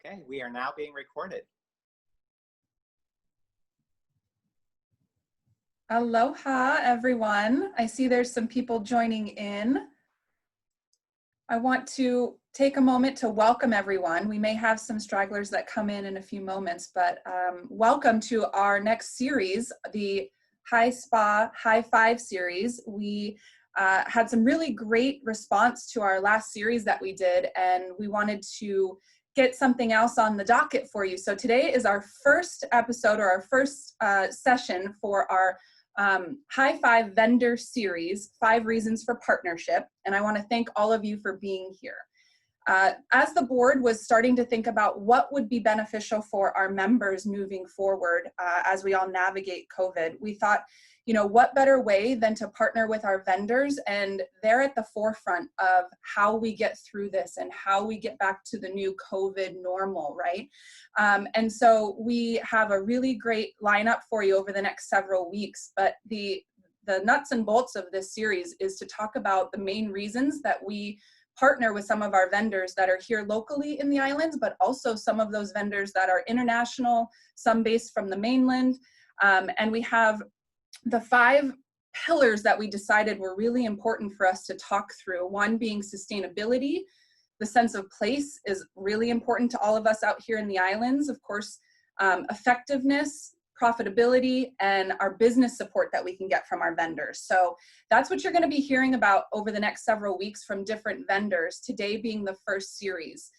Okay, we are now being recorded. Aloha, everyone. I see there's some people joining in. I want to take a moment to welcome everyone. We may have some stragglers that come in a few moments, but welcome to our next series, the High Spa High Five series. We had some really great response to our last series that we did, and we wanted to get something else on the docket for you. So today is our first episode, or our first session for our High Five Vendor Series, 5 Reasons for Partnership. And I want to thank all of you for being here. As the board was starting to think about what would be beneficial for our members moving forward as we all navigate COVID, we thought, you know, what better way than to partner with our vendors, and they're at the forefront of how we get through this and how we get back to the new COVID normal, right? And so we have a really great lineup for you over the next several weeks, but the nuts and bolts of this series is to talk about the main reasons that we partner with some of our vendors that are here locally in the islands, but also some of those vendors that are international, some based from the mainland. And we have the 5 pillars that we decided were really important for us to talk through. One being sustainability. The sense of place is really important to all of us out here in the islands. Of course, effectiveness, profitability, and our business support that we can get from our vendors. So that's what you're going to be hearing about over the next several weeks from different vendors, today being the first series.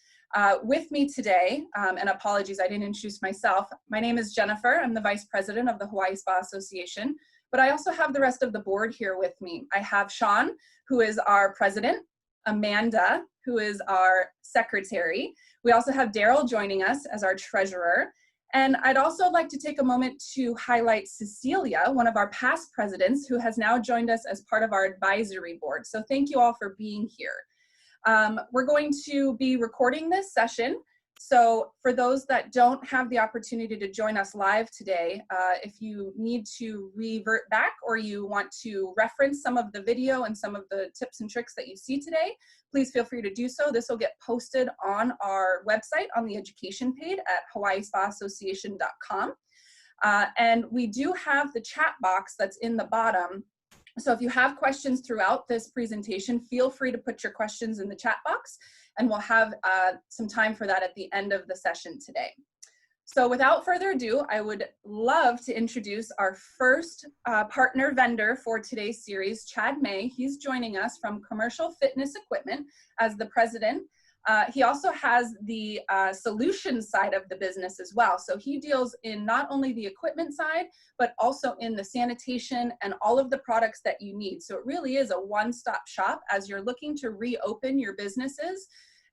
With me today, and apologies, I didn't introduce myself. My name is Jennifer. I'm the Vice President of the Hawaii Spa Association, but I also have the rest of the board here with me. I have Sean, who is our President, Amanda, who is our Secretary. We also have Daryl joining us as our Treasurer. And I'd also like to take a moment to highlight Cecilia, one of our past presidents, who has now joined us as part of our advisory board. So thank you all for being here. We're going to be recording this session. So for those that don't have the opportunity to join us live today, if you need to revert back or you want to reference some of the video and some of the tips and tricks that you see today, please feel free to do so. This will get posted on our website on the education page at hawaiispaassociation.com. And we do have the chat box that's in the bottom. So if you have questions throughout this presentation, feel free to put your questions in the chat box, and we'll have some time for that at the end of the session today. So without further ado, I would love to introduce our first partner vendor for today's series, Chad May. He's joining us from Commercial Fitness Equipment as the president. He also has the solutions side of the business as well. So he deals in not only the equipment side, but also in the sanitation and all of the products that you need. So it really is a one-stop shop as you're looking to reopen your businesses.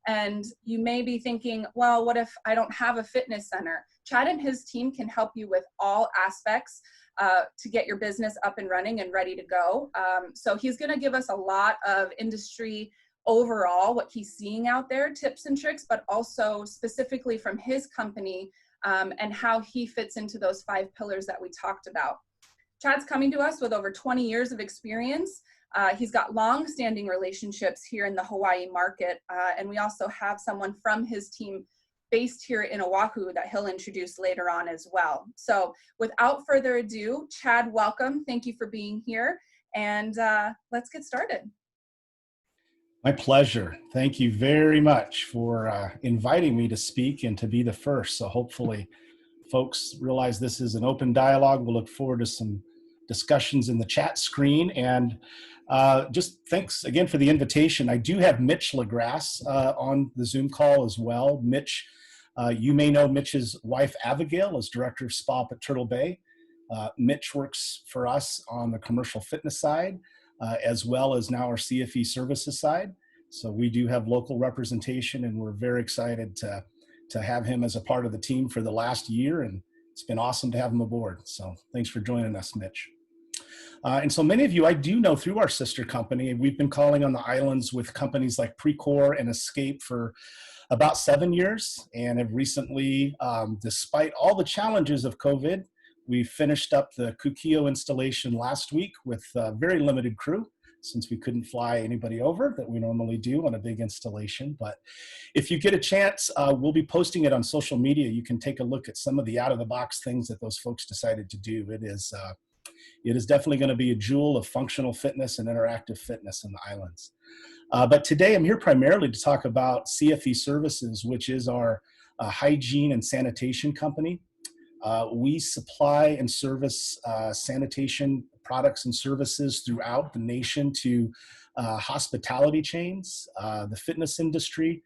And you may be thinking, well, what if I don't have a fitness center? Chad and his team can help you with all aspects to get your business up and running and ready to go. So he's gonna give us a lot of industry overall, what he's seeing out there, tips and tricks, but also specifically from his company and how he fits into those 5 pillars that we talked about. Chad's coming to us with over 20 years of experience. He's got long-standing relationships here in the Hawaii market, and we also have someone from his team based here in Oahu that he'll introduce later on as well. So without further ado, Chad, welcome. Thank you for being here, and let's get started. My pleasure. Thank you very much for inviting me to speak and to be the first. So hopefully folks realize this is an open dialogue. We'll look forward to some discussions in the chat screen. And just thanks again for the invitation. I do have Mitch LaGrasse on the Zoom call as well. Mitch, you may know Mitch's wife, Abigail, is Director of SPA at Turtle Bay. Mitch works for us on the commercial fitness side, as well as now our CFE services side. So we do have local representation, and we're very excited to have him as a part of the team for the last year, and it's been awesome to have him aboard. So thanks for joining us, Mitch. And so many of you I do know through our sister company. We've been calling on the islands with companies like Precor and Escape for about 7 years, and have recently, despite all the challenges of COVID, we finished up the Kukio installation last week with a very limited crew. since we couldn't fly anybody over that we normally do on a big installation. But if you get a chance, we'll be posting it on social media. You can take a look at some of the out-of-the-box things that those folks decided to do. It is definitely going to be a jewel of functional fitness and interactive fitness in the islands. But today I'm here primarily to talk about CFE Services, which is our hygiene and sanitation company. We supply and service sanitation products and services throughout the nation to hospitality chains, the fitness industry.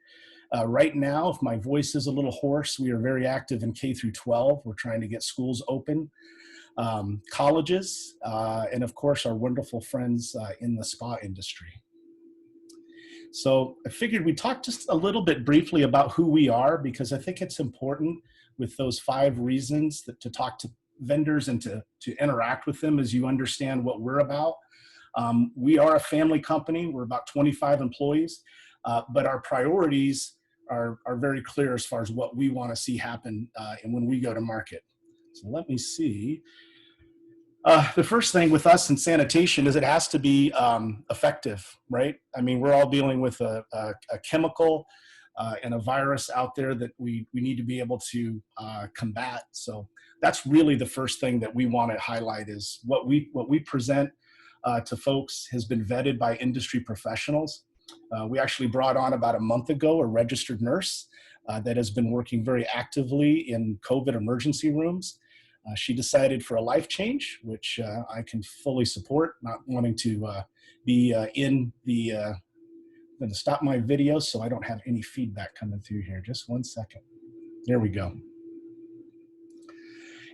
Right now, if my voice is a little hoarse, we are very active in K through 12. We're trying to get schools open, colleges, and of course, our wonderful friends in the spa industry. So I figured we'd talk just a little bit briefly about who we are, because I think it's important with those 5 reasons to talk to vendors and to interact with them as you understand what we're about. We are a family company. We're about 25 employees, but our priorities are very clear as far as what we want to see happen and when we go to market. So let me see. The first thing with us in sanitation is it has to be effective, right? I mean, we're all dealing with a chemical and a virus out there that we need to be able to combat. So that's really the first thing that we want to highlight is what we present to folks has been vetted by industry professionals. We actually brought on about a month ago a registered nurse that has been working very actively in COVID emergency rooms. She decided for a life change, which I can fully support, not wanting to be in the, I'm going to stop my video so I don't have any feedback coming through here. Just one second. There we go.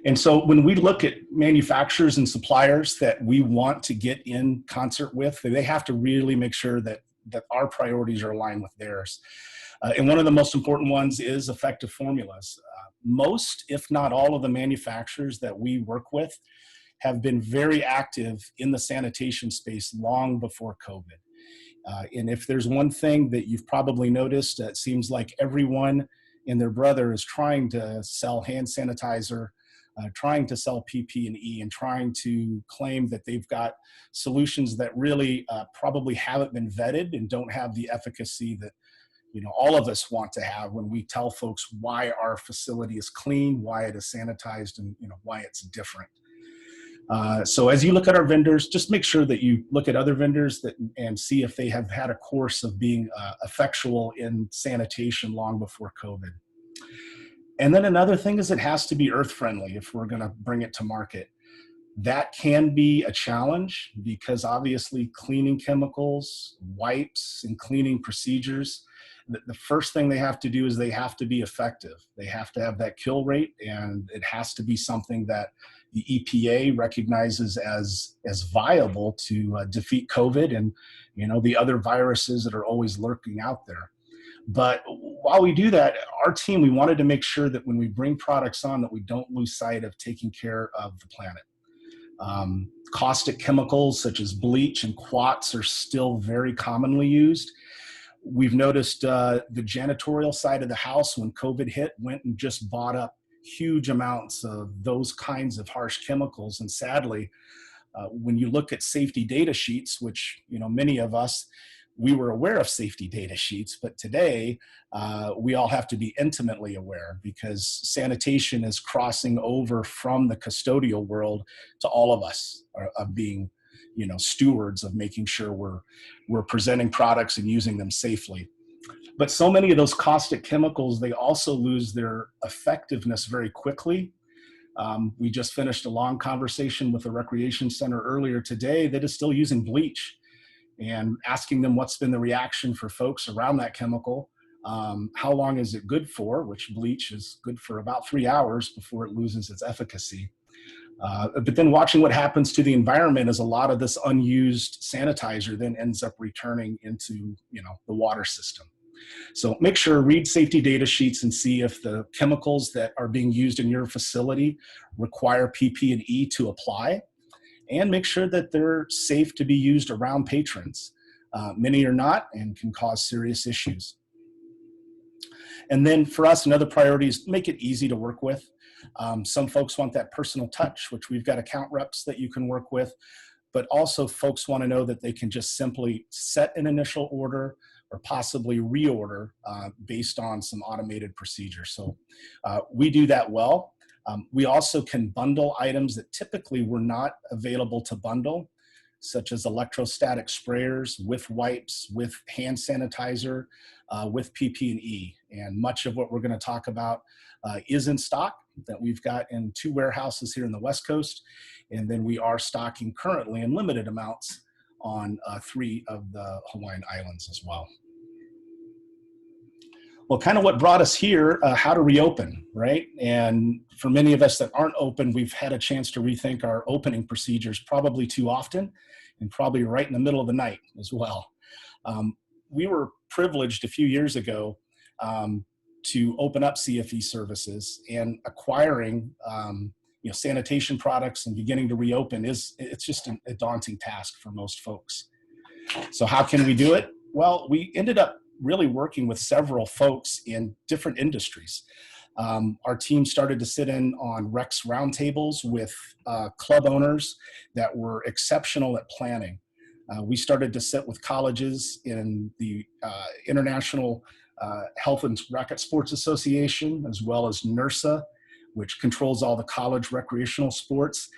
And so when we look at manufacturers and suppliers that we want to get in concert with, they have to really make sure that our priorities are aligned with theirs. And one of the most important ones is effective formulas. Most, if not all, of the manufacturers that we work with have been very active in the sanitation space long before COVID. And if there's one thing that you've probably noticed, it seems like everyone and their brother is trying to sell hand sanitizer, trying to sell PP&E, and trying to claim that they've got solutions that really probably haven't been vetted and don't have the efficacy that all of us want to have when we tell folks why our facility is clean, why it is sanitized, and why it's different. So as you look at our vendors, just make sure that you look at other vendors and see if they have had a course of being effectual in sanitation long before COVID. And then another thing is it has to be earth friendly if we're going to bring it to market. That can be a challenge because obviously cleaning chemicals, wipes, and cleaning procedures, the first thing they have to do is they have to be effective. They have to have that kill rate, and it has to be something that the EPA recognizes as viable to defeat COVID and the other viruses that are always lurking out there. But while we do that, our team, we wanted to make sure that when we bring products on that we don't lose sight of taking care of the planet. Caustic chemicals such as bleach and quats are still very commonly used. We've noticed the janitorial side of the house, when COVID hit, went and just bought up huge amounts of those kinds of harsh chemicals. And sadly, when you look at safety data sheets, which many of us, we were aware of safety data sheets, but today we all have to be intimately aware because sanitation is crossing over from the custodial world to all of us of being stewards of making sure we're presenting products and using them safely. But so many of those caustic chemicals, they also lose their effectiveness very quickly. We just finished a long conversation with a recreation center earlier today that is still using bleach, and asking them what's been the reaction for folks around that chemical. How long is it good for, which bleach is good for about 3 hours before it loses its efficacy. But then watching what happens to the environment as a lot of this unused sanitizer then ends up returning into the water system. So make sure, read safety data sheets and see if the chemicals that are being used in your facility require PP&E to apply, and make sure that they're safe to be used around patrons. Many are not and can cause serious issues. And then for us, another priority is make it easy to work with. Some folks want that personal touch, which we've got account reps that you can work with. but also folks want to know that they can just simply set an initial order or possibly reorder based on some automated procedures. So we do that well. We also can bundle items that typically were not available to bundle, such as electrostatic sprayers with wipes, with hand sanitizer, with PP&E. And much of what we're going to talk about is in stock that we've got in 2 warehouses here in the West Coast. And then we are stocking currently in limited amounts on 3 of the Hawaiian Islands as well. Well, kind of what brought us here, how to reopen, right? And for many of us that aren't open, we've had a chance to rethink our opening procedures probably too often, and probably right in the middle of the night as well. We were privileged a few years ago to open up CFE services, and acquiring sanitation products and beginning to reopen it's just a daunting task for most folks. So how can we do it? Well, we ended up really working with several folks in different industries. Our team started to sit in on Rex roundtables with club owners that were exceptional at planning. We started to sit with colleges in the International Health and Racket Sports Association, as well as NERSA, which controls all the college recreational sports,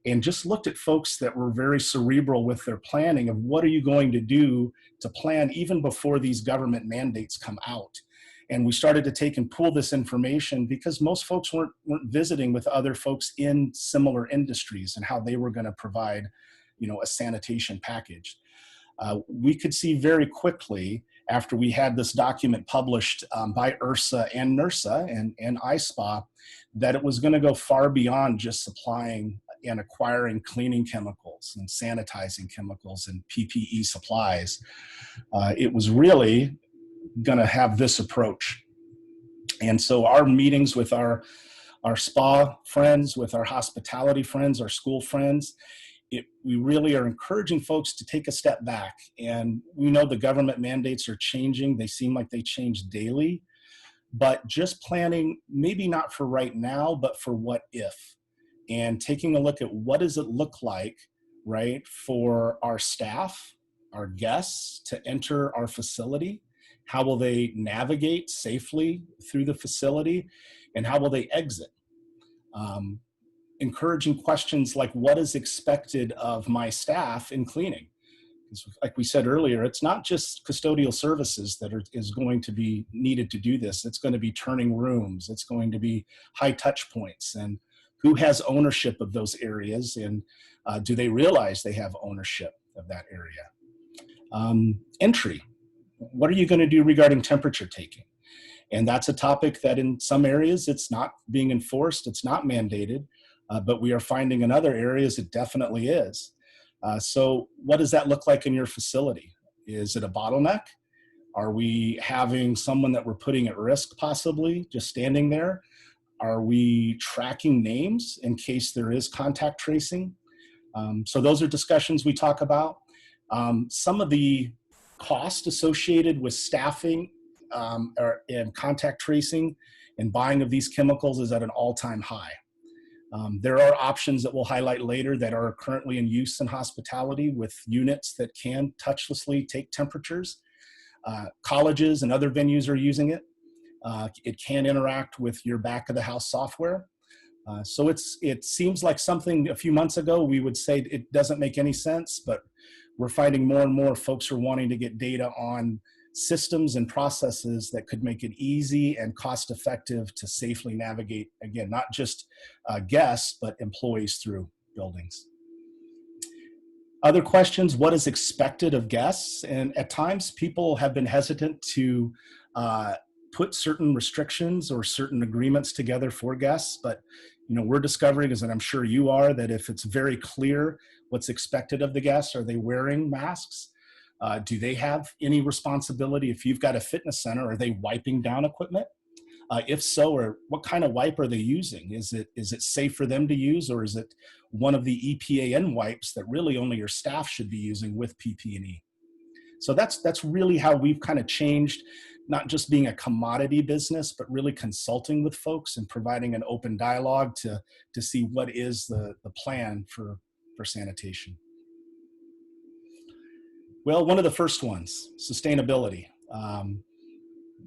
and just looked at folks that were very cerebral with their planning of what are you going to do to plan even before these government mandates come out. And we started to take and pull this information because most folks weren't visiting with other folks in similar industries and how they were going to provide, a sanitation package. We could see very quickly after we had this document published by IRSA and NERSA and ISPA that it was going to go far beyond just supplying and acquiring cleaning chemicals and sanitizing chemicals and PPE supplies. It was really going to have this approach. And so our meetings with our spa friends, with our hospitality friends, our school friends, we really are encouraging folks to take a step back. And we know the government mandates are changing. They seem like they change daily, but just planning, maybe not for right now, but for what if, and taking a look at what does it look like, right, for our staff, our guests to enter our facility. How will they navigate safely through the facility, and how will they exit? Encouraging questions like what is expected of my staff in cleaning. Like we said earlier, it's not just custodial services that is going to be needed to do this. It's going to be turning rooms. It's going to be high touch points, and who has ownership of those areas, and do they realize they have ownership of that area? Entry. What are you going to do regarding temperature taking? And that's a topic that in some areas it's not being enforced, it's not mandated, but we are finding in other areas it definitely is. So what does that look like in your facility? Is it a bottleneck? Are we having someone that we're putting at risk possibly just standing there? Are we tracking names in case there is contact tracing? So those are discussions we talk about. Some of the cost associated with staffing and contact tracing and buying of these chemicals is at an all-time high. There are options that we'll highlight later that are currently in use in hospitality with units that can touchlessly take temperatures. Colleges and other venues are using it. It can interact with your back of the house software. So it seems like something a few months ago we would say it doesn't make any sense, but we're finding more and more folks are wanting to get data on systems and processes that could make it easy and cost effective to safely navigate, again, not just guests, but employees through buildings. Other questions, what is expected of guests? And at times people have been hesitant to put certain restrictions or certain agreements together for guests, but we're discovering, as I'm sure you are, that if it's very clear what's expected of the guests, are they wearing masks? Do they have any responsibility? If you've got a fitness center, are they wiping down equipment? If so, or what kind of wipe are they using? Is it safe for them to use, or is it one of the EPAN wipes that really only your staff should be using with PP&E? So that's really how we've kind of changed, not just being a commodity business, but really consulting with folks and providing an open dialogue to see what is the plan for sanitation. Well, one of the first ones, sustainability.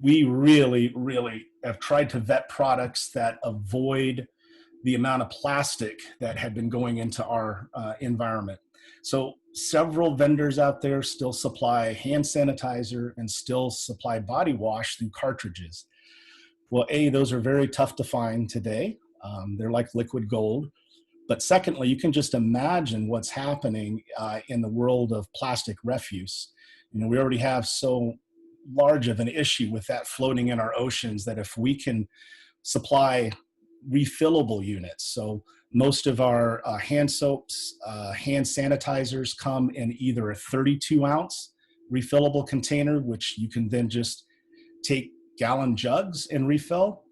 We really, really have tried to vet products that avoid the amount of plastic that had been going into our environment. So several vendors out there still supply hand sanitizer and still supply body wash through cartridges. Well, A, those are very tough to find today. They're like liquid gold. But secondly, you can just imagine what's happening in the world of plastic refuse. You know, we already have so large of an issue with that floating in our oceans that if we can supply refillable units, so most of our hand soaps, hand sanitizers come in either a 32-ounce refillable container, which you can then just take gallon jugs and refill,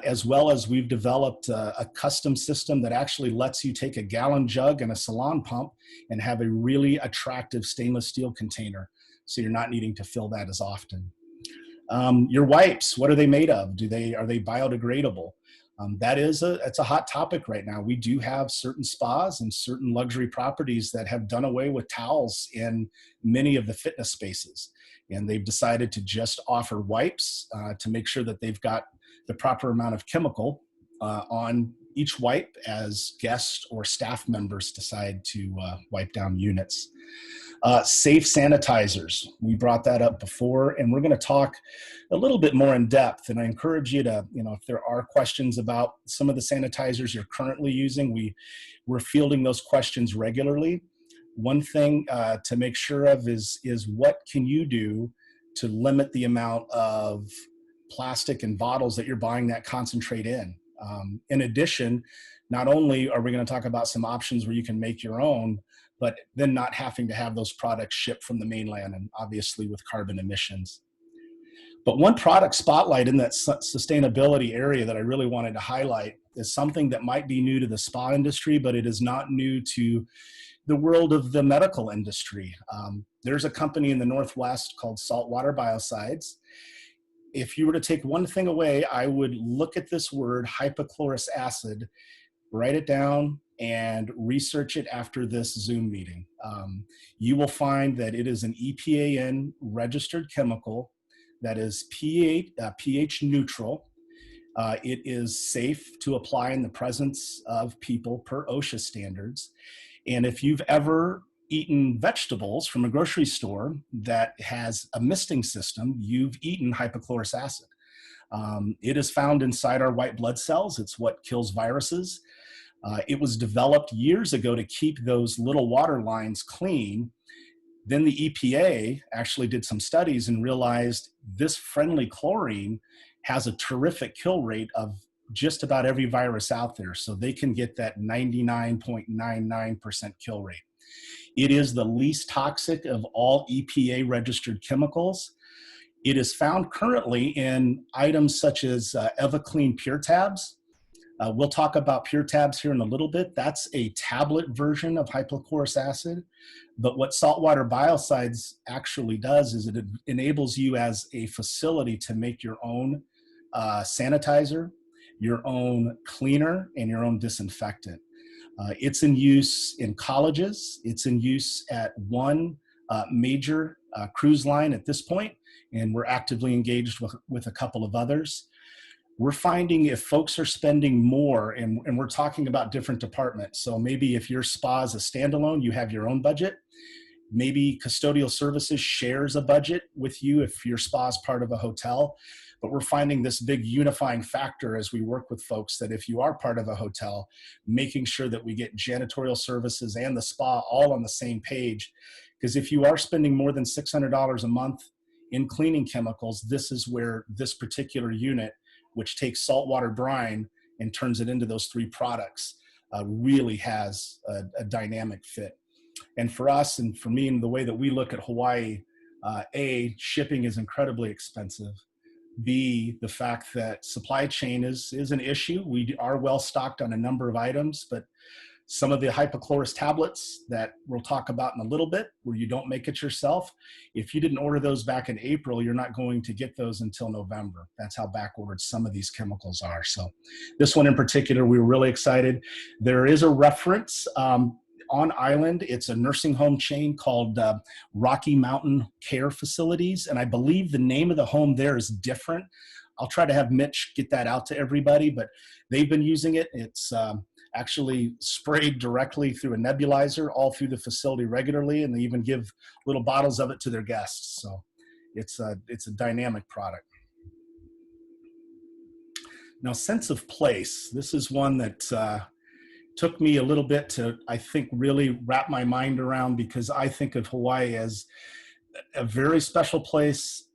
as well as we've developed a custom system that actually lets you take a gallon jug and a salon pump and have a really attractive stainless steel container, so you're not needing to fill that as often. Your wipes, what are they made of? Are they biodegradable? It's a hot topic right now. We do have certain spas and certain luxury properties that have done away with towels in many of the fitness spaces. And they've decided to just offer wipes to make sure that they've got the proper amount of chemical on each wipe as guests or staff members decide to wipe down units. Safe sanitizers, we brought that up before, and we're going to talk a little bit more in depth. And I encourage you to, if there are questions about some of the sanitizers you're currently using, we're fielding those questions regularly. One thing to make sure of is what can you do to limit the amount of plastic and bottles that you're buying that concentrate in. In addition, not only are we going to talk about some options where you can make your own, but then not having to have those products shipped from the mainland, and obviously with carbon emissions. But one product spotlight in that sustainability area that I really wanted to highlight is something that might be new to the spa industry, but it is not new to the world of the medical industry. There's a company in the Northwest called Saltwater Biocides. If you were to take one thing away, I would look at this word, hypochlorous acid, write it down, and research it after this Zoom meeting. You will find that it is an EPA-N registered chemical that is pH neutral. It is safe to apply in the presence of people per OSHA standards. And if you've ever eaten vegetables from a grocery store that has a misting system, you've eaten hypochlorous acid. It is found inside our white blood cells. It's what kills viruses. It was developed years ago to keep those little water lines clean. Then the EPA actually did some studies and realized this friendly chlorine has a terrific kill rate of just about every virus out there. So they can get that 99.99% kill rate. It is the least toxic of all EPA registered chemicals. It is found currently in items such as EvaClean Pure Tabs. We'll talk about Pure Tabs here in a little bit. That's a tablet version of hypochlorous acid. But what Saltwater Biocides actually does is it enables you as a facility to make your own sanitizer, your own cleaner, and your own disinfectant. It's in use in colleges. It's in use at one major cruise line at this point, and we're actively engaged with a couple of others. We're finding if folks are spending more, and we're talking about different departments. So maybe if your spa is a standalone, you have your own budget. Maybe custodial services shares a budget with you if your spa is part of a hotel. But we're finding this big unifying factor as we work with folks that if you are part of a hotel, making sure that we get janitorial services and the spa all on the same page. Because if you are spending more than $600 a month in cleaning chemicals, this is where this particular unit, which takes saltwater brine and turns it into those three products, really has a dynamic fit. And for us, and for me, and the way that we look at Hawaii, A, shipping is incredibly expensive. B, the fact that supply chain is an issue. We are well stocked on a number of items, but some of the hypochlorous tablets that we'll talk about in a little bit, where you don't make it yourself, if you didn't order those back in April, you're not going to get those until November. That's how backwards some of these chemicals are. So this one in particular, we were really excited. There is a reference on island. It's a nursing home chain called Rocky Mountain Care Facilities. And I believe the name of the home there is different. I'll try to have Mitch get that out to everybody, but they've been using it. It's actually sprayed directly through a nebulizer all through the facility regularly, and they even give little bottles of it to their guests. So it's a dynamic product. Now, sense of place. This is one that took me a little bit to, I think, really wrap my mind around, because I think of Hawaii as a very special place,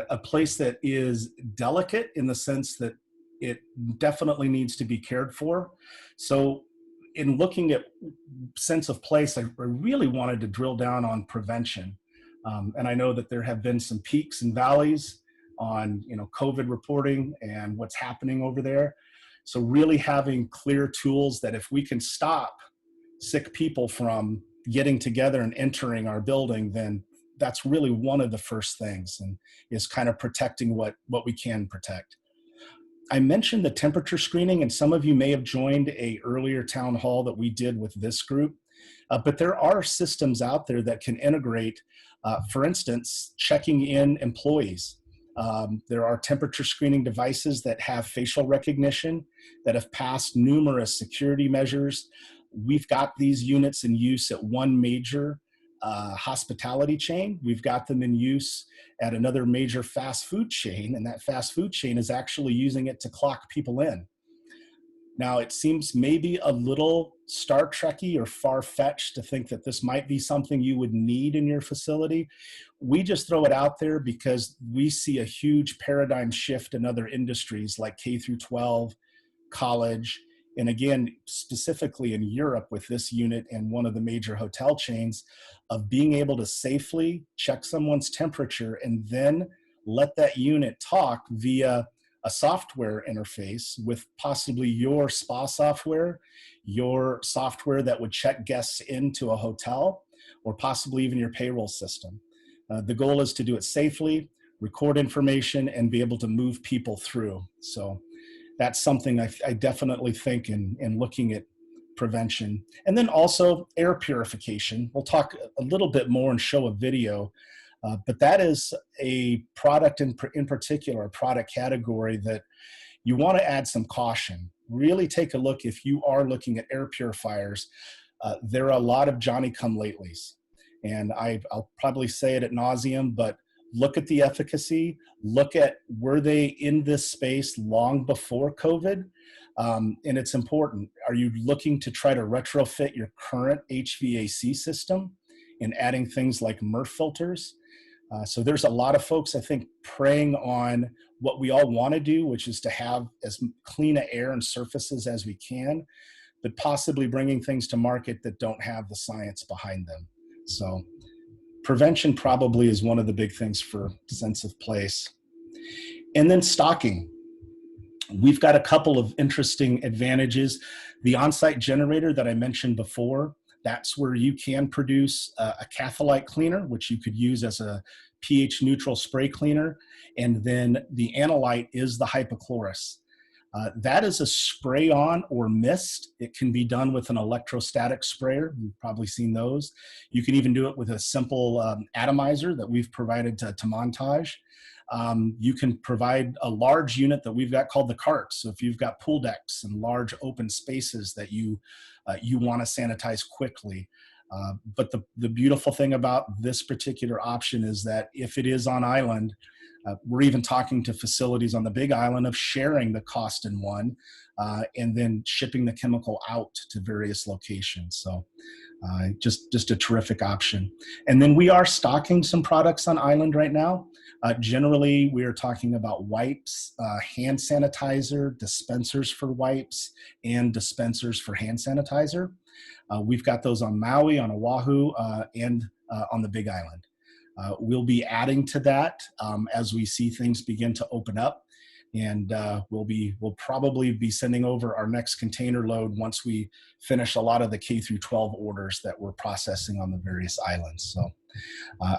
a place that is delicate in the sense that it definitely needs to be cared for. So in looking at sense of place, I really wanted to drill down on prevention. And I know that there have been some peaks and valleys on, COVID reporting and what's happening over there. So really having clear tools that if we can stop sick people from getting together and entering our building, then that's really one of the first things, and is kind of protecting what we can protect. I mentioned the temperature screening, and some of you may have joined a earlier town hall that we did with this group, but there are systems out there that can integrate, for instance, checking in employees. There are temperature screening devices that have facial recognition, that have passed numerous security measures. We've got these units in use at one major hospitality chain. We've got them in use at another major fast food chain, and that fast food chain is actually using it to clock people in. Now, it seems maybe a little Star Trek-y or far-fetched to think that this might be something you would need in your facility. We just throw it out there because we see a huge paradigm shift in other industries like K through 12, college, and again, specifically in Europe with this unit and one of the major hotel chains, of being able to safely check someone's temperature and then let that unit talk via a software interface with possibly your spa software, your software that would check guests into a hotel, or possibly even your payroll system. The goal is to do it safely, record information, and be able to move people through. So that's something I definitely think in looking at prevention. And then also air purification. We'll talk a little bit more and show a video, but that is a product in particular, a product category that you want to add some caution. Really take a look. If you are looking at air purifiers, there are a lot of Johnny-come-latelys. And I'll probably say it ad nauseum, but look at the efficacy, look at, were they in this space long before COVID? And it's important. Are you looking to try to retrofit your current HVAC system and adding things like MERV filters? So there's a lot of folks, I think, preying on what we all want to do, which is to have as clean air and surfaces as we can, but possibly bringing things to market that don't have the science behind them. So prevention probably is one of the big things for sense of place. And then stocking. We've got a couple of interesting advantages. The on-site generator that I mentioned before, that's where you can produce a catholyte cleaner, which you could use as a pH neutral spray cleaner. And then the analyte is the hypochlorous. That is a spray on or mist. It can be done with an electrostatic sprayer. You've probably seen those. You can even do it with a simple atomizer that we've provided to Montage. You can provide a large unit that we've got called the cart. So if you've got pool decks and large open spaces that you want to sanitize quickly. But the beautiful thing about this particular option is that if it is on island, we're even talking to facilities on the Big Island of sharing the cost in one and then shipping the chemical out to various locations. So just a terrific option. And then we are stocking some products on island right now. Generally, we are talking about wipes, hand sanitizer, dispensers for wipes, and dispensers for hand sanitizer. We've got those on Maui, on Oahu, and on the Big Island. We'll be adding to that as we see things begin to open up, and we'll probably be sending over our next container load once we finish a lot of the K through 12 orders that we're processing on the various islands. So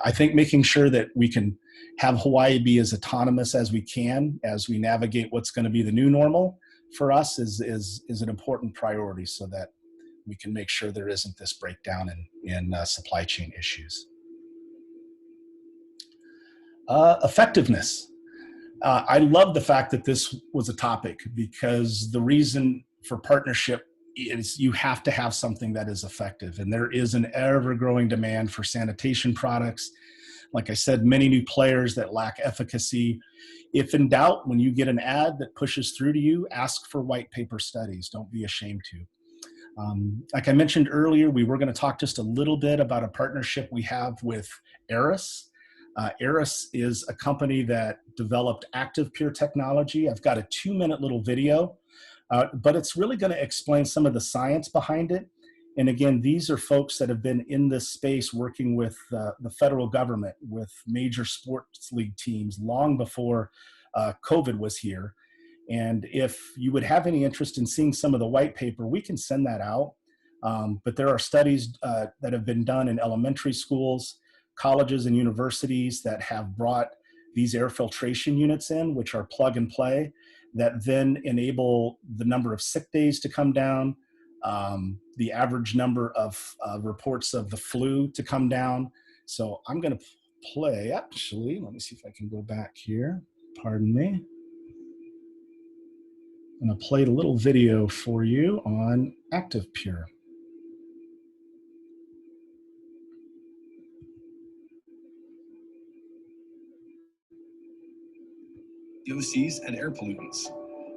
I think making sure that we can have Hawaii be as autonomous as we can as we navigate what's going to be the new normal for us is an important priority, so that we can make sure there isn't this breakdown in supply chain issues. Effectiveness. I love the fact that this was a topic, because the reason for partnership is you have to have something that is effective. And there is an ever-growing demand for sanitation products. Like I said, many new players that lack efficacy. If in doubt, when you get an ad that pushes through to you, ask for white paper studies. Don't be ashamed to. Like I mentioned earlier, we were going to talk just a little bit about a partnership we have with Eris. Eris is a company that developed Active Pure technology. I've got a 2-minute little video, but it's really going to explain some of the science behind it. And again, these are folks that have been in this space working with the federal government, with major sports league teams long before COVID was here. And if you would have any interest in seeing some of the white paper, we can send that out. But there are studies that have been done in elementary schools, colleges, and universities that have brought these air filtration units in, which are plug and play, that then enable the number of sick days to come down, the average number of reports of the flu to come down. So I'm going to play, actually, let me see if I can go back here. Pardon me. I'm going to play a little video for you on Active Pure. VOCs and air pollutants.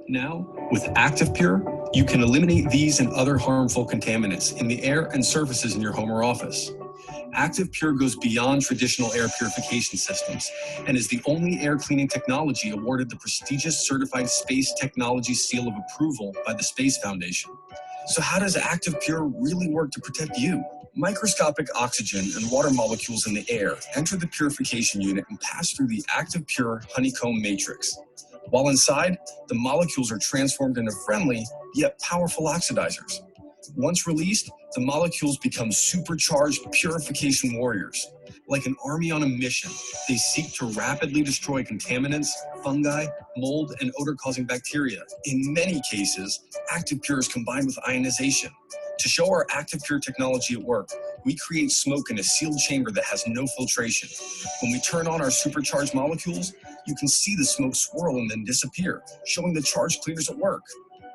Now, with Active Pure, you can eliminate these and other harmful contaminants in the air and surfaces in your home or office. Active Pure goes beyond traditional air purification systems and is the only air cleaning technology awarded the prestigious Certified Space Technology Seal of Approval by the Space Foundation. So how does Active Pure really work to protect you? Microscopic oxygen and water molecules in the air enter the purification unit and pass through the Active Pure honeycomb matrix. While inside, the molecules are transformed into friendly yet powerful oxidizers. Once released, the molecules become supercharged purification warriors. Like an army on a mission, they seek to rapidly destroy contaminants, fungi, mold, and odor-causing bacteria. In many cases, Active Pure is combined with ionization. To show our Active Pure technology at work, we create smoke in a sealed chamber that has no filtration. When we turn on our supercharged molecules, you can see the smoke swirl and then disappear, showing the charge clears at work.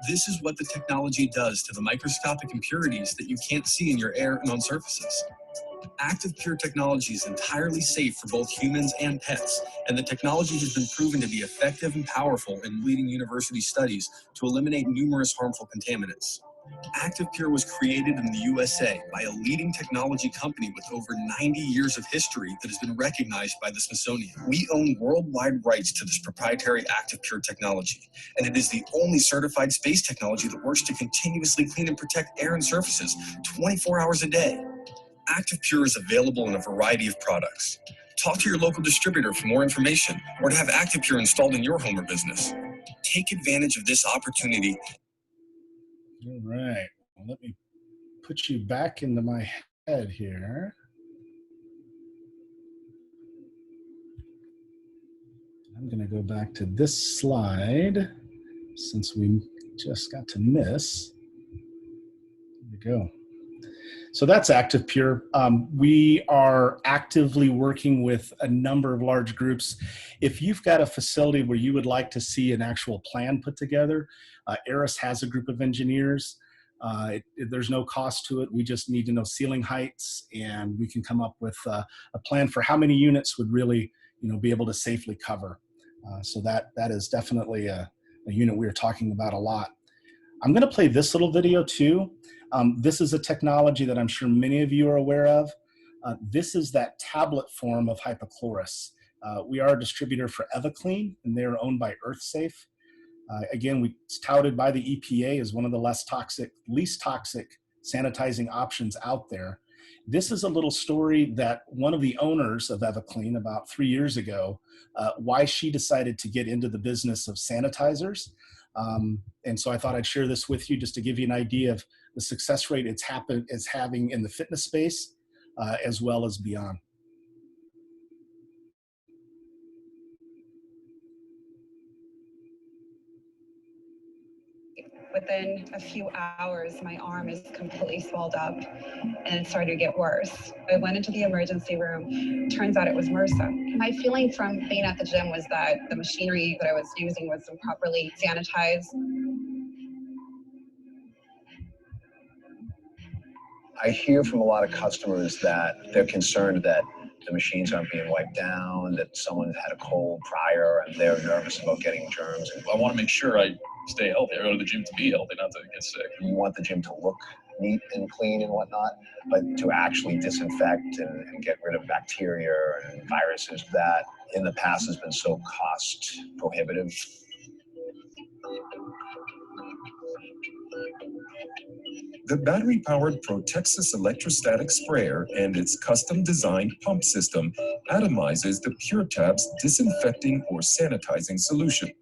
This is what the technology does to the microscopic impurities that you can't see in your air and on surfaces. Active Pure technology is entirely safe for both humans and pets, and the technology has been proven to be effective and powerful in leading university studies to eliminate numerous harmful contaminants. Active Pure was created in the USA by a leading technology company with over 90 years of history that has been recognized by the Smithsonian. We own worldwide rights to this proprietary Active Pure technology, and it is the only certified space technology that works to continuously clean and protect air and surfaces 24 hours a day. Active Pure is available in a variety of products. Talk to your local distributor for more information or to have Active Pure installed in your home or business. Take advantage of this opportunity. All right, well, let me put you back into my head here. I'm going to go back to this slide since we just got to miss. There we go. So that's Active Pure. We are actively working with a number of large groups. If you've got a facility where you would like to see an actual plan put together, Eris has a group of engineers. There's no cost to it. We just need to know ceiling heights, and we can come up with a plan for how many units would really, be able to safely cover. So that is definitely a unit we're talking about a lot. I'm going to play this little video too. This is a technology that I'm sure many of you are aware of. This is that tablet form of hypochlorous. We are a distributor for EvaClean, and they're owned by EarthSafe. Again, it's touted by the EPA as one of the least toxic sanitizing options out there. This is a little story that one of the owners of EvaClean about 3 years ago, why she decided to get into the business of sanitizers. And so I thought I'd share this with you just to give you an idea of the success rate it's having in the fitness space, as well as beyond. Within a few hours, my arm is completely swelled up and it started to get worse. I went into the emergency room. Turns out it was MRSA. My feeling from being at the gym was that the machinery that I was using wasn't properly sanitized. I hear from a lot of customers that they're concerned that the machines aren't being wiped down, that someone had a cold prior and they're nervous about getting germs. I want to make sure I stay healthy. I go to the gym to be healthy, not to get sick. You want the gym to look neat and clean and whatnot, but to actually disinfect and get rid of bacteria and viruses that in the past has been so cost prohibitive. The battery-powered Protexus electrostatic sprayer and its custom-designed pump system atomizes the PureTab's disinfecting or sanitizing solution.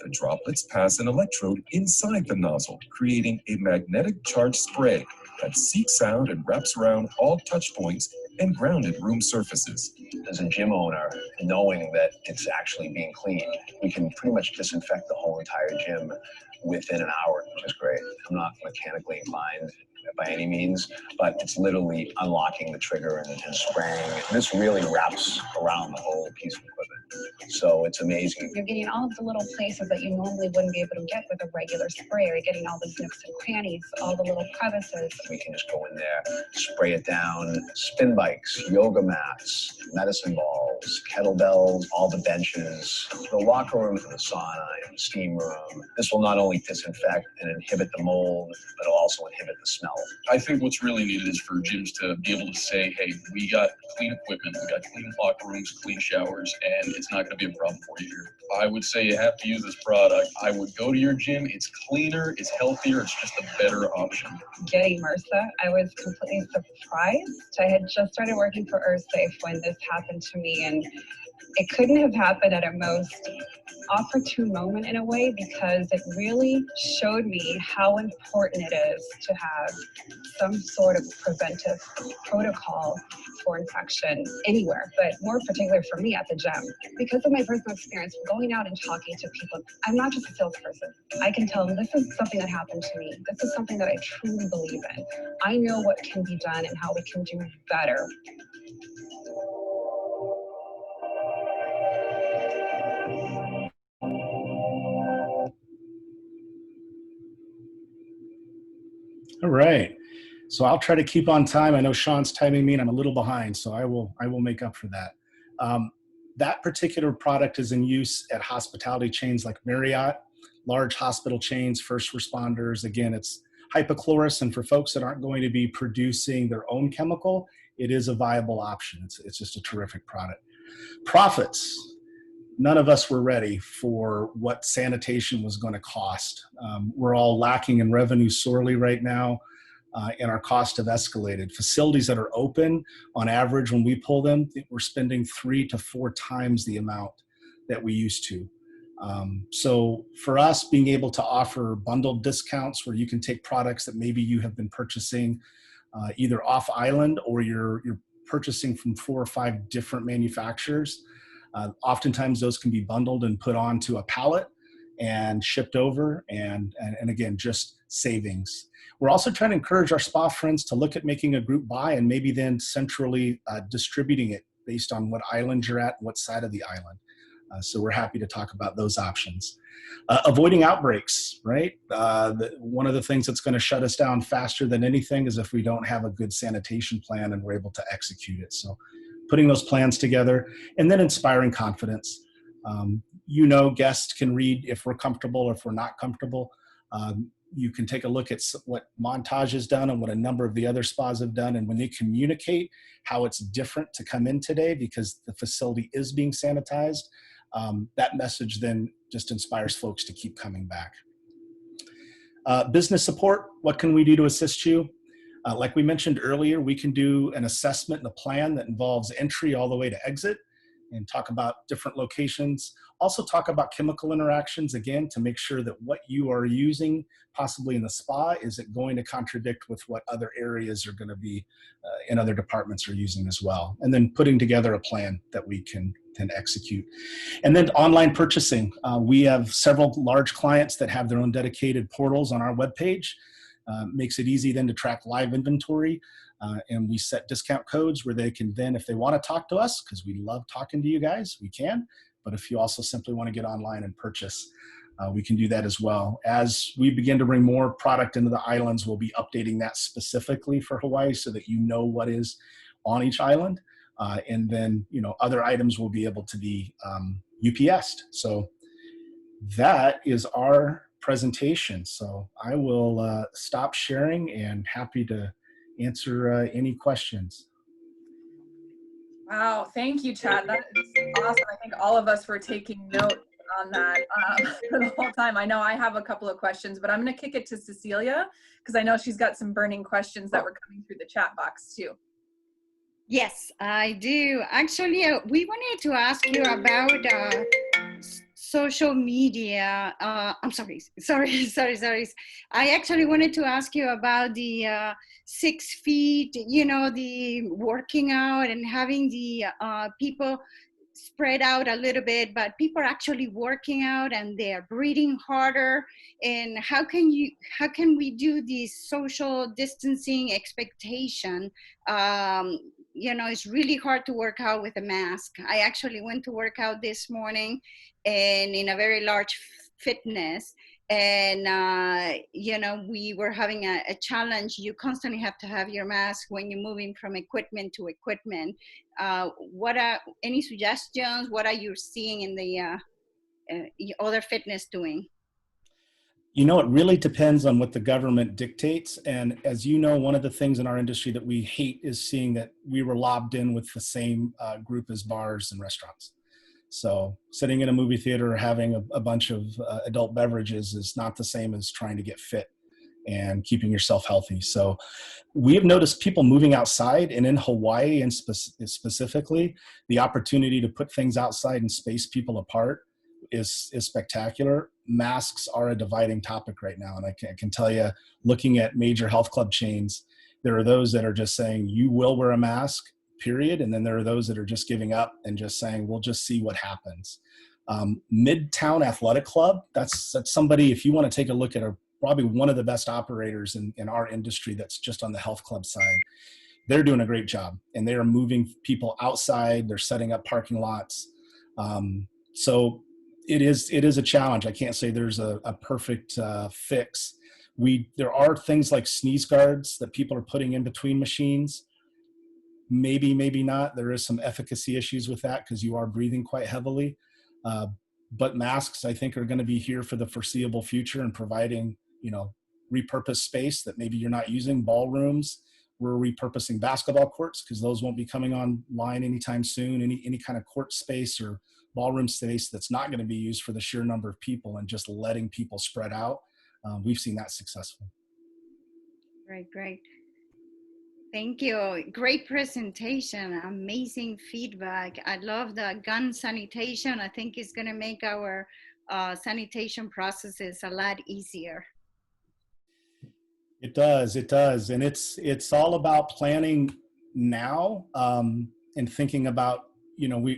The droplets pass an electrode inside the nozzle, creating a magnetic charge spray that seeks out and wraps around all touch points and grounded room surfaces. As a gym owner, knowing that it's actually being cleaned, we can pretty much disinfect the whole entire gym within an hour, which is great. I'm not mechanically inclined by any means, but it's literally unlocking the trigger and spraying. This really wraps around the whole piece of equipment. So it's amazing. You're getting all of the little places that you normally wouldn't be able to get with a regular sprayer. You're getting all the nooks and crannies, all the little crevices. We can just go in there, spray it down, spin bikes, yoga mats, medicine balls, kettlebells, all the benches, the locker room, the sauna, and steam room. This will not only disinfect and inhibit the mold, but it'll also inhibit the smell. I think what's really needed is for gyms to be able to say, hey, we got clean equipment, we got clean locker rooms, clean showers, and it's not going to be a problem for you here. I would say you have to use this product. I would go to your gym. It's cleaner, it's healthier, it's just a better option. Getting MRSA, I was completely surprised. I had just started working for EarthSafe when this happened to me, and it couldn't have happened at a most opportune moment in a way, because it really showed me how important it is to have some sort of preventive protocol for infection anywhere, but more particularly for me at the gym. Because of my personal experience going out and talking to people, I'm not just a salesperson. I can tell them this is something that happened to me. This is something that I truly believe in. I know what can be done and how we can do better. All right. So I'll try to keep on time. I know Sean's timing me and I'm a little behind, so I will make up for that. That particular product is in use at hospitality chains like Marriott, large hospital chains, first responders. Again, it's hypochlorous, and for folks that aren't going to be producing their own chemical, it is a viable option. It's just a terrific product. Profits. None of us were ready for what sanitation was going to cost. We're all lacking in revenue sorely right now, and our costs have escalated. Facilities that are open, on average, when we pull them, we're spending 3 to 4 times the amount that we used to. So for us, being able to offer bundled discounts where you can take products that maybe you have been purchasing either off island or you're purchasing from 4 or 5 different manufacturers. Oftentimes those can be bundled and put onto a pallet and shipped over, and again, just savings. We're also trying to encourage our spa friends to look at making a group buy and maybe then centrally distributing it based on what island you're at and what side of the island. So we're happy to talk about those options. Avoiding outbreaks, right? One of the things that's going to shut us down faster than anything is if we don't have a good sanitation plan and we're able to execute it. So putting those plans together, and then inspiring confidence. Guests can read if we're comfortable or if we're not comfortable. You can take a look at what Montage has done and what a number of the other spas have done. And when they communicate how it's different to come in today because the facility is being sanitized, that message then just inspires folks to keep coming back. Business support, what can we do to assist you? Like we mentioned earlier, we can do an assessment and a plan that involves entry all the way to exit. and talk about different locations. Also talk about chemical interactions, again, to make sure that what you are using possibly in the spa, is it going to contradict with what other areas are going to be in other departments are using as well. And then putting together a plan that we can execute. And then online purchasing. We have several large clients that have their own dedicated portals on our webpage. Makes it easy then to track live inventory. And we set discount codes where they can then, if they want to talk to us, because we love talking to you guys, we can. But if you also simply want to get online and purchase, we can do that as well. As we begin to bring more product into the islands, we'll be updating that specifically for Hawaii so that you know what is on each island. And then, other items will be able to be UPS'd. So that is our presentation. So I will stop sharing and happy to answer any questions. Wow, thank you, Chad. That is awesome. I think all of us were taking note on that for the whole time. I know I have a couple of questions, but I'm going to kick it to Cecilia because I know she's got some burning questions that were coming through the chat box too. Yes, I do. Actually, we wanted to ask you about social media. I'm sorry. I actually wanted to ask you about the 6 feet, the working out and having the people spread out a little bit, but people are actually working out and they're breathing harder. And how can we do this social distancing expectation? It's really hard to work out with a mask. I actually went to work out this morning and in a very large fitness. And, we were having a challenge. You constantly have to have your mask when you're moving from equipment to equipment. What are any suggestions? What are you seeing in the other fitness doing? It really depends on what the government dictates. And as you know, one of the things in our industry that we hate is seeing that we were lobbed in with the same group as bars and restaurants. So sitting in a movie theater or having a bunch of adult beverages is not the same as trying to get fit and keeping yourself healthy. So we have noticed people moving outside, and in Hawaii and specifically, the opportunity to put things outside and space people apart is spectacular. Masks are a dividing topic right now. And I can tell you, looking at major health club chains, there are those that are just saying, you will wear a mask, period. And then there are those that are just giving up and just saying, we'll just see what happens. Midtown Athletic Club, that's somebody, if you want to take a look at probably one of the best operators in our industry that's just on the health club side. They're doing a great job, and they are moving people outside. They're setting up parking lots. So it is a challenge. I can't say there's a perfect fix. There are things like sneeze guards that people are putting in between machines. Maybe not. There is some efficacy issues with that because you are breathing quite heavily. But masks, I think, are going to be here for the foreseeable future and providing, repurposed space that maybe you're not using. Ballrooms, we're repurposing basketball courts because those won't be coming online anytime soon. Any kind of court space or ballroom space that's not going to be used for the sheer number of people and just letting people spread out. We've seen that successful. Great. Thank you. Great presentation. Amazing feedback. I love the gun sanitation. I think it's going to make our sanitation processes a lot easier. It does. And it's all about planning now and thinking about,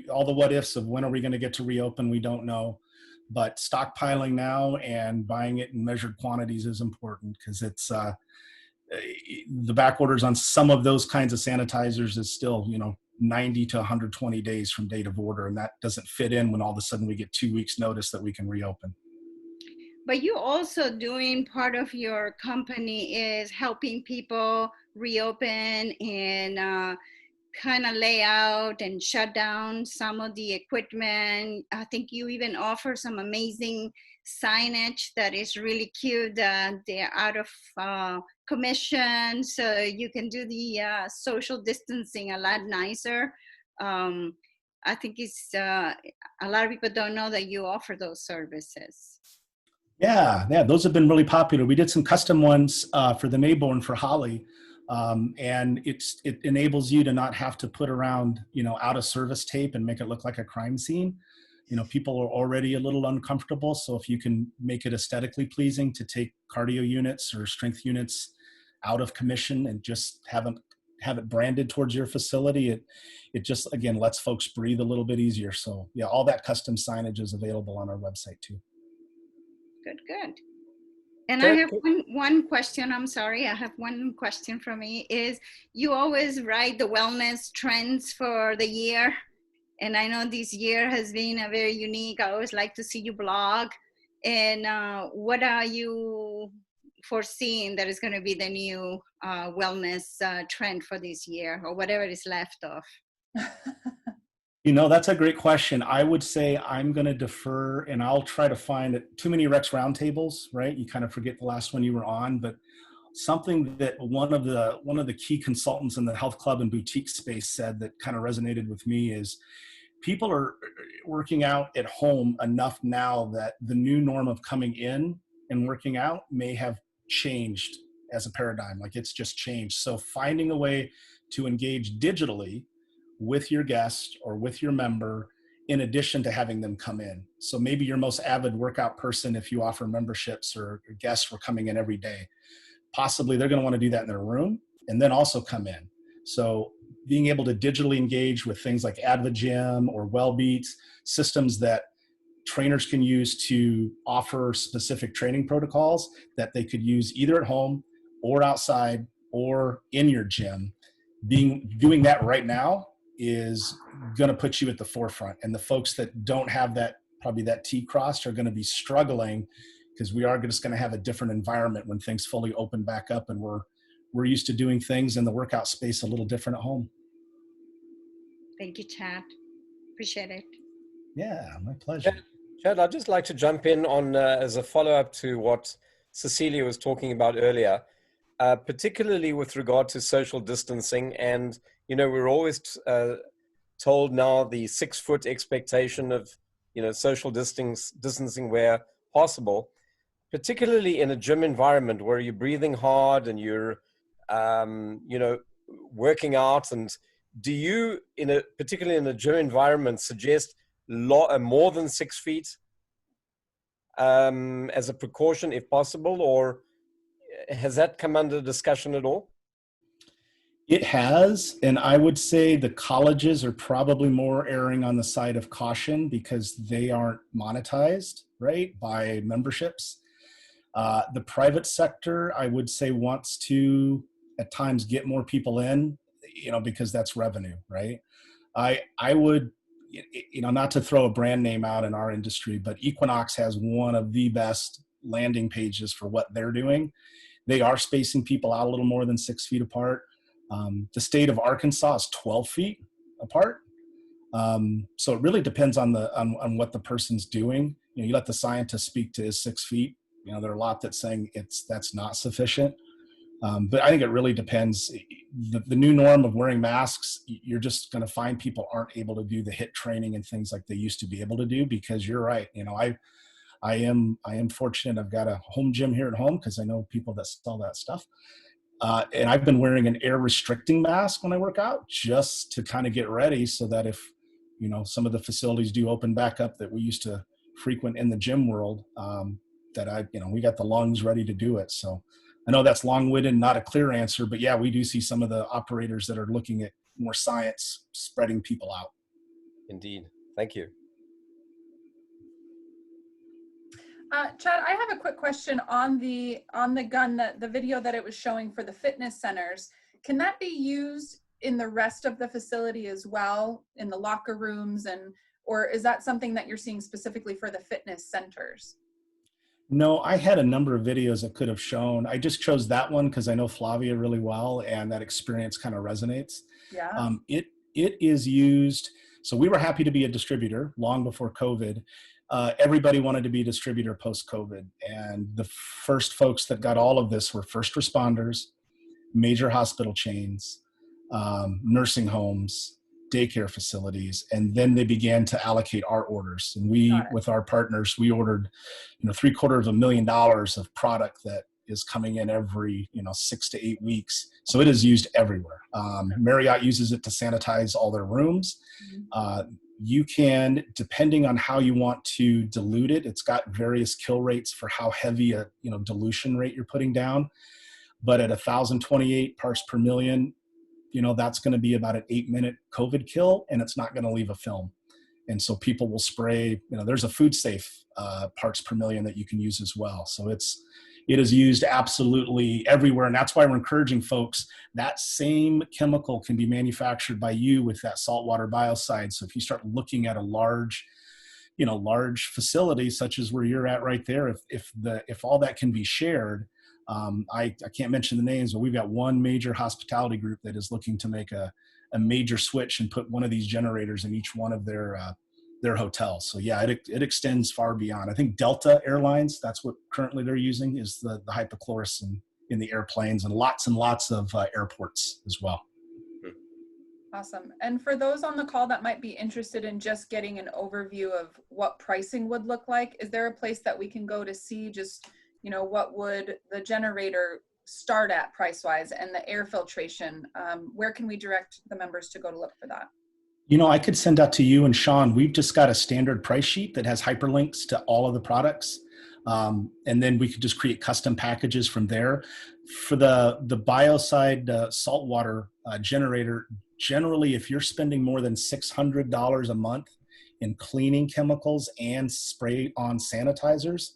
all the what ifs of when are we going to get to reopen, we don't know. But stockpiling now and buying it in measured quantities is important because it's the back orders on some of those kinds of sanitizers is still, 90 to 120 days from date of order. And that doesn't fit in when all of a sudden we get 2 weeks notice that we can reopen. But you also doing part of your company is helping people reopen and kind of lay out and shut down some of the equipment. I think you even offer some amazing signage that is really cute. They're out of commission, so you can do the social distancing a lot nicer. I think it's a lot of people don't know that you offer those services. Yeah, those have been really popular. We did some custom ones for the Mayborn for Holly. And it enables you to not have to put around, out of service tape and make it look like a crime scene. People are already a little uncomfortable. So if you can make it aesthetically pleasing to take cardio units or strength units out of commission and just have it branded towards your facility, it just, again, lets folks breathe a little bit easier. So yeah, all that custom signage is available on our website too. Good. And I have one question. I'm sorry. I have one question for me is you always write the wellness trends for the year. And I know this year has been a very unique. I always like to see you blog. And what are you foreseeing that is going to be the new wellness trend for this year, or whatever is left of? That's a great question. I would say I'm going to defer, and I'll try to find it. Too many Rex roundtables, right? You kind of forget the last one you were on, but something that one of the key consultants in the health club and boutique space said that kind of resonated with me is people are working out at home enough now that the new norm of coming in and working out may have changed as a paradigm. Like, it's just changed. So finding a way to engage digitally with your guest or with your member, in addition to having them come in. So maybe your most avid workout person, if you offer memberships or guests were coming in every day, possibly they're going to want to do that in their room and then also come in. So being able to digitally engage with things like AdvaGym or Wellbeats, systems that trainers can use to offer specific training protocols that they could use either at home or outside or in your gym. Doing that right now is going to put you at the forefront. And the folks that don't have that, probably that T crossed, are going to be struggling, because we are just going to have a different environment when things fully open back up, and we're used to doing things in the workout space a little different at home. Thank you, Chad. Appreciate it. Yeah, my pleasure. Chad, I'd just like to jump in on as a follow-up to what Cecilia was talking about earlier, particularly with regard to social distancing. And we're always told now the 6-foot expectation of, social distancing where possible, particularly in a gym environment where you're breathing hard and you're, working out. And do you, particularly in a gym environment, suggest more than 6 feet as a precaution if possible, or has that come under discussion at all? It has, and I would say the colleges are probably more erring on the side of caution because they aren't monetized, right, by memberships. The private sector, I would say, wants to at times get more people in, because that's revenue, right? I would, not to throw a brand name out in our industry, but Equinox has one of the best landing pages for what they're doing. They are spacing people out a little more than 6 feet apart. The state of Arkansas is 12 feet apart. So it really depends on what the person's doing. You let the scientists speak to is 6 feet. There are a lot that's saying that's not sufficient. But I think it really depends. The new norm of wearing masks, you're just going to find people aren't able to do the HIIT training and things like they used to be able to do, because you're right. I am fortunate. I've got a home gym here at home because I know people that sell that stuff. And I've been wearing an air restricting mask when I work out, just to kind of get ready so that if, some of the facilities do open back up that we used to frequent in the gym world, that we got the lungs ready to do it. So I know that's long-winded, not a clear answer, but yeah, we do see some of the operators that are looking at more science spreading people out. Indeed. Thank you. Chad, I have a quick question on the gun, the video that it was showing for the fitness centers. Can that be used in the rest of the facility as well, in the locker rooms, or is that something that you're seeing specifically for the fitness centers? No, I had a number of videos that could have shown. I just chose that one because I know Flavia really well, and that experience kind of resonates. Yeah. It is used. So we were happy to be a distributor long before COVID. Everybody wanted to be a distributor post-COVID. And the first folks that got all of this were first responders, major hospital chains, nursing homes, daycare facilities, and then they began to allocate our orders. And we, with our partners, we ordered, $750,000 of product that is coming in every 6 to 8 weeks. So it is used everywhere. Marriott uses it to sanitize all their rooms. You can, depending on how you want to dilute it, it's got various kill rates for how heavy a dilution rate you're putting down. But at 1,028 parts per million, that's going to be about an 8-minute COVID kill, and it's not going to leave a film. And so people will spray, there's a food safe parts per million that you can use as well. So it is used absolutely everywhere. And that's why we're encouraging folks, that same chemical can be manufactured by you with that saltwater biocide. So if you start looking at a large facility, such as where you're at right there, if all that can be shared, I can't mention the names, but we've got one major hospitality group that is looking to make a major switch and put one of these generators in each one of their hotels. So yeah, it extends far beyond. I think Delta Airlines, that's what currently they're using, is the hypochlorous in the airplanes, and lots of airports as well. Awesome. And for those on the call that might be interested in just getting an overview of what pricing would look like, is there a place that we can go to see just, what would the generator start at price-wise, and the air filtration? Where can we direct the members to go to look for that? I could send out to you and Sean. We've just got a standard price sheet that has hyperlinks to all of the products. And then we could just create custom packages from there. For the biocide saltwater generator, generally, if you're spending more than $600 a month in cleaning chemicals and spray on sanitizers,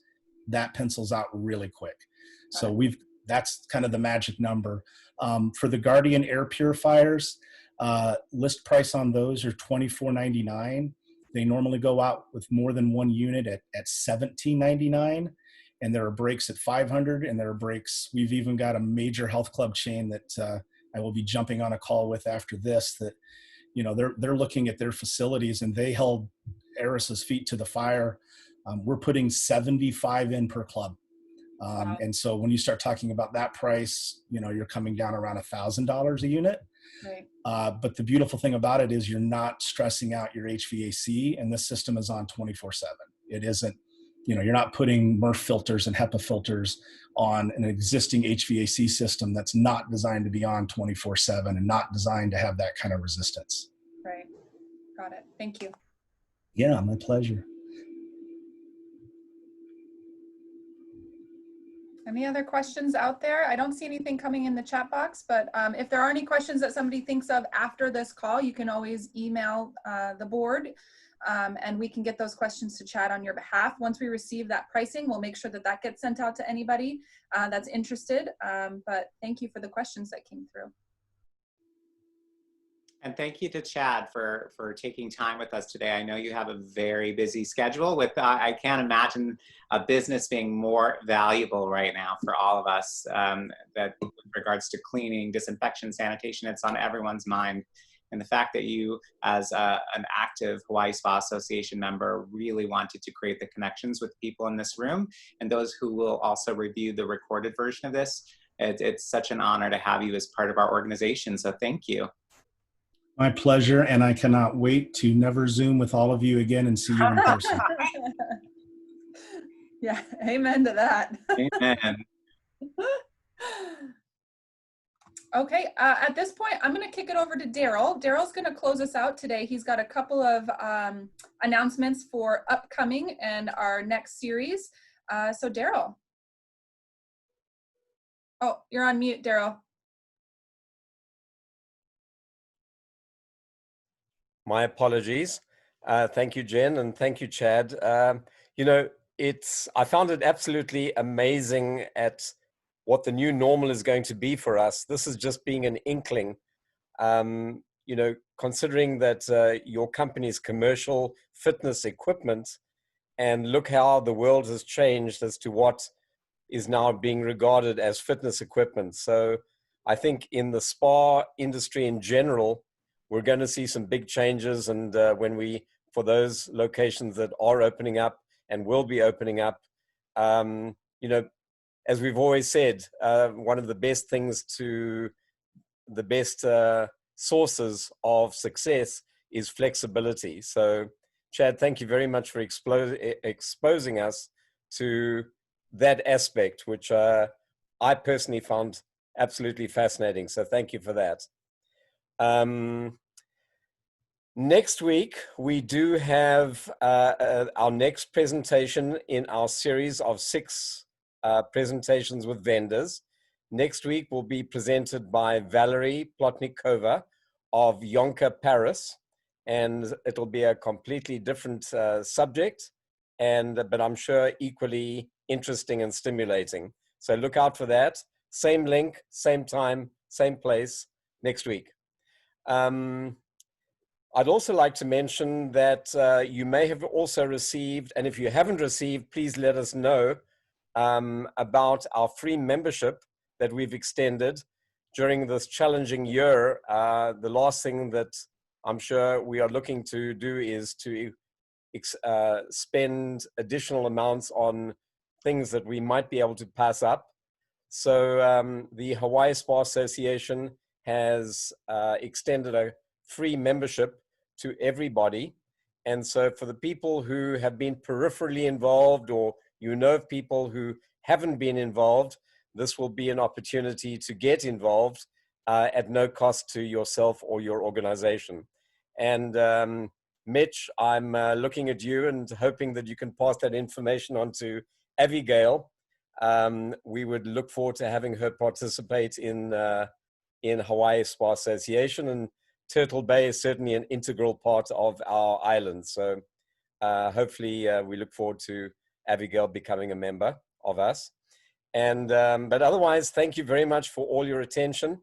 that pencils out really quick. So that's kind of the magic number. For the Guardian air purifiers, list price on those are $24.99. They normally go out with more than one unit at $17.99. And there are breaks at $500, and there are breaks. We've even got a major health club chain that I will be jumping on a call with after this, that, they're looking at their facilities, and they held Eris's feet to the fire. We're putting 75 in per club. Wow. And so when you start talking about that price, you're coming down around $1,000 a unit. Right. But the beautiful thing about it is you're not stressing out your HVAC, and this system is on 24/7. It isn't, you're not putting MERV filters and HEPA filters on an existing HVAC system that's not designed to be on 24/7 and not designed to have that kind of resistance. Right. Got it. Thank you. Yeah, my pleasure. Any other questions out there? I don't see anything coming in the chat box, but if there are any questions that somebody thinks of after this call, you can always email the board, and we can get those questions to Chad on your behalf. Once we receive that pricing, we'll make sure that gets sent out to anybody that's interested. But thank you for the questions that came through. And thank you to Chad for taking time with us today. I know you have a very busy schedule with, I can't imagine a business being more valuable right now for all of us, that with regards to cleaning, disinfection, sanitation, it's on everyone's mind. And the fact that you, as an active Hawaii Spa Association member, really wanted to create the connections with people in this room and those who will also review the recorded version of this, it's such an honor to have you as part of our organization. So thank you. My pleasure, and I cannot wait to never Zoom with all of you again and see you in person. Yeah, amen to that. Amen. Okay, at this point, I'm going to kick it over to Daryl. Daryl's going to close us out today. He's got a couple of announcements for upcoming and our next series. So Daryl. Oh, you're on mute, Daryl. My apologies. Thank you, Jen, and thank you, Chad. I found it absolutely amazing at what the new normal is going to be for us. This is just being an inkling, considering that your company's commercial fitness equipment, and look how the world has changed as to what is now being regarded as fitness equipment. So I think in the spa industry in general, we're going to see some big changes. And for those locations that are opening up and will be opening up, as we've always said, one of the best sources of success is flexibility. So Chad, thank you very much for exposing us to that aspect, which I personally found absolutely fascinating. So thank you for that. Next week, we do have our next presentation in our series of 6 presentations with vendors. Next week will be presented by Valerie Plotnikova of Yonka, Paris, and it'll be a completely different subject, but I'm sure equally interesting and stimulating. So look out for that. Same link, same time, same place next week. I'd also like to mention that you may have also received, and if you haven't received, please let us know about our free membership that we've extended during this challenging year. The last thing that I'm sure we are looking to do is to spend additional amounts on things that we might be able to pass up. So the Hawaii Spa Association has extended a free membership to everybody. And so for the people who have been peripherally involved, or you know of people who haven't been involved, this will be an opportunity to get involved at no cost to yourself or your organization. And Mitch, I'm looking at you and hoping that you can pass that information on to Abigail. We would look forward to having her participate in Hawaii Spa Association, and Turtle Bay is certainly an integral part of our island. So hopefully we look forward to Abigail becoming a member of us. And but otherwise, thank you very much for all your attention.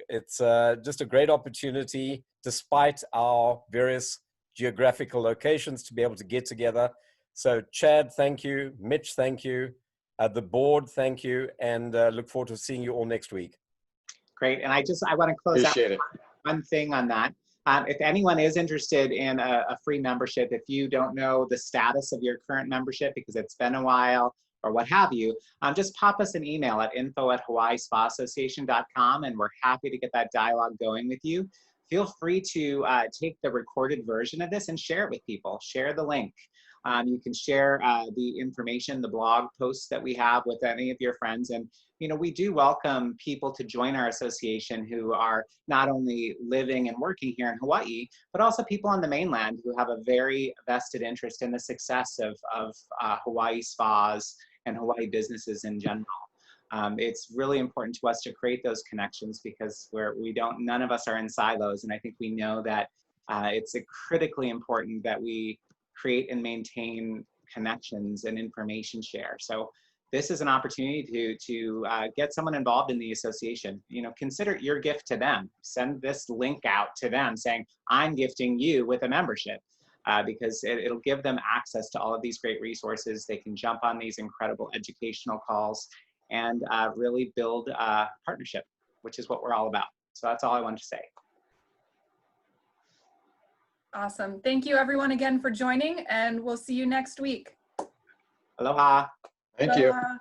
It's just a great opportunity, despite our various geographical locations, to be able to get together. So Chad, thank you. Mitch, thank you. The board, thank you. And look forward to seeing you all next week. Great. And I want to close Appreciate out one thing on that. If anyone is interested in a free membership, if you don't know the status of your current membership because it's been a while or what have you, just pop us an email at info@hawaiispassociation.com, and we're happy to get that dialogue going with you. Feel free to take the recorded version of this and share it with people. Share the link. You can share the information, the blog posts that we have with any of your friends. And, you know, we do welcome people to join our association who are not only living and working here in Hawaii, but also people on the mainland who have a very vested interest in the success of Hawaii spas and Hawaii businesses in general. It's really important to us to create those connections because none of us are in silos. And I think we know that it's critically important that we create and maintain connections and information share. So this is an opportunity to get someone involved in the association. You know, consider your gift to them. Send this link out to them saying, I'm gifting you with a membership, because it'll give them access to all of these great resources. They can jump on these incredible educational calls and really build a partnership, which is what we're all about. So that's all I wanted to say. Awesome. Thank you everyone again for joining, and we'll see you next week. Aloha. Thank you. Aloha.